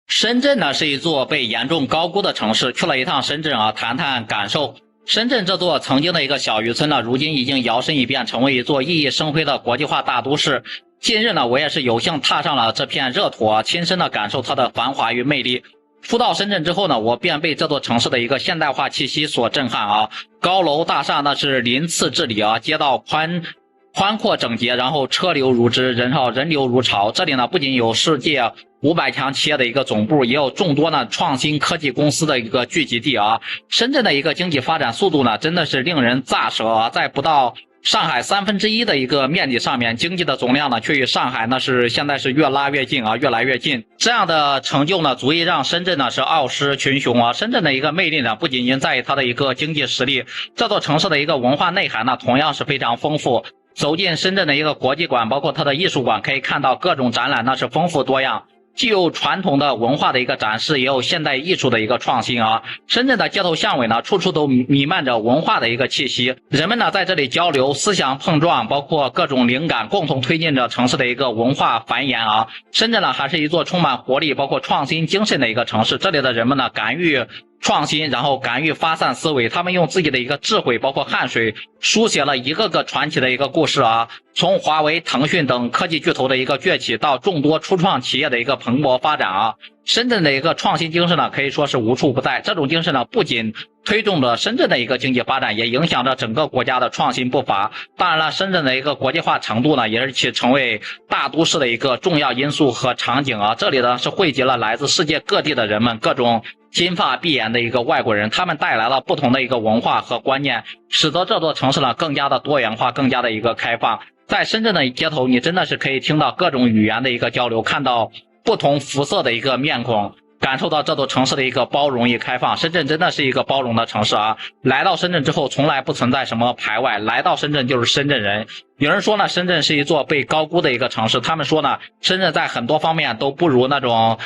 深圳呢是一座被严重高估的城市，去了一趟深圳啊，谈谈感受。深圳这座曾经的一个小渔村呢，如今已经摇身一变，成为一座熠熠生辉的国际化大都市。近日呢，我也是有幸踏上了这片热土啊，亲身的感受它的繁华与魅力。初到深圳之后呢，我便被这座城市的一个现代化气息所震撼啊，高楼大厦那是鳞次栉理啊，街道宽阔整洁，然后车流如织，人流如潮。这里呢，不仅有世界500强企业的一个总部，也有众多呢创新科技公司的一个聚集地啊。深圳的一个经济发展速度呢，真的是令人咋舌啊！在不到上海1/3的一个面积上面，经济的总量呢却与上海现在是越拉越近啊，越来越近。这样的成就呢，足以让深圳呢是傲视群雄啊。深圳的一个魅力呢，不仅仅在于它的一个经济实力，这座城市的一个文化内涵呢，同样是非常丰富。走进深圳的一个国际馆，包括它的艺术馆，可以看到各种展览，那是丰富多样。既有传统的文化的一个展示，也有现代艺术的一个创新啊。深圳的街头巷尾呢，处处都弥漫着文化的一个气息，人们呢在这里交流，思想碰撞，包括各种灵感，共同推进着城市的一个文化繁衍啊。深圳呢还是一座充满活力，包括创新精神的一个城市，这里的人们呢敢于创新，然后敢于发散思维，他们用自己的一个智慧，包括汗水，书写了一个个传奇的一个故事啊。从华为、腾讯等科技巨头的一个崛起，到众多初创企业的一个蓬勃发展啊，深圳的一个创新精神呢，可以说是无处不在。这种精神呢，不仅推动着深圳的一个经济发展，也影响着整个国家的创新步伐。当然了，深圳的一个国际化程度呢，也是其成为大都市的一个重要因素和场景啊。这里呢是汇集了来自世界各地的人们，各种金发碧眼的一个外国人，他们带来了不同的一个文化和观念，使得这座城市呢更加的多元化，更加的一个开放。在深圳的街头，你真的是可以听到各种语言的一个交流，看到不同肤色的一个面孔，感受到这座城市的一个包容与开放。深圳真的是一个包容的城市啊！来到深圳之后，从来不存在什么排外，来到深圳就是深圳人。有人说呢，深圳是一座被高估的一个城市，他们说呢，深圳在很多方面都不如那种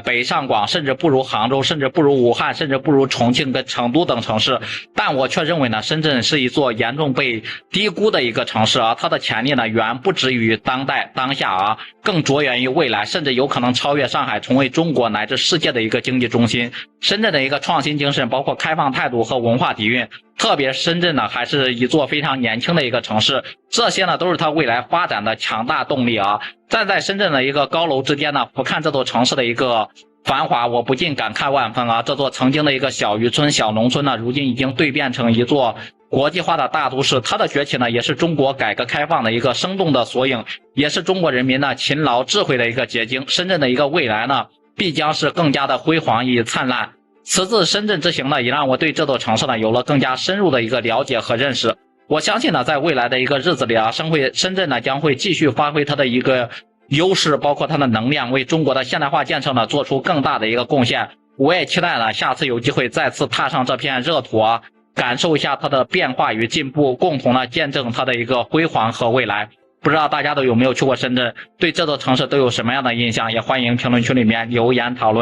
北上广，甚至不如杭州，甚至不如武汉，甚至不如重庆跟成都等城市。但我却认为呢，深圳是一座严重被低估的一个城市啊，它的潜力呢远不止于当下啊，更着眼于未来，甚至有可能超越上海，成为中国乃至世界的一个经济中心。深圳的一个创新精神，包括开放态度和文化底蕴，特别深圳呢还是一座非常年轻的一个城市，这些呢都是它未来发展的强大动力啊。站在深圳的一个高楼之间呢，俯瞰这座城市的一个繁华，我不禁感慨万分啊！这座曾经的一个小渔村、小农村呢，如今已经蜕变成一座国际化的大都市。它的崛起呢，也是中国改革开放的一个生动的缩影，也是中国人民呢勤劳智慧的一个结晶。深圳的一个未来呢，必将是更加的辉煌与灿烂。此次深圳之行呢，也让我对这座城市呢有了更加深入的一个了解和认识。我相信呢，在未来的一个日子里啊，深圳呢将会继续发挥它的一个优势，包括它的能量，为中国的现代化建设呢做出更大的一个贡献。我也期待了下次有机会再次踏上这片热土啊，感受一下它的变化与进步，共同呢见证它的一个辉煌和未来。不知道大家都有没有去过深圳，对这座城市都有什么样的印象，也欢迎评论区里面留言讨论。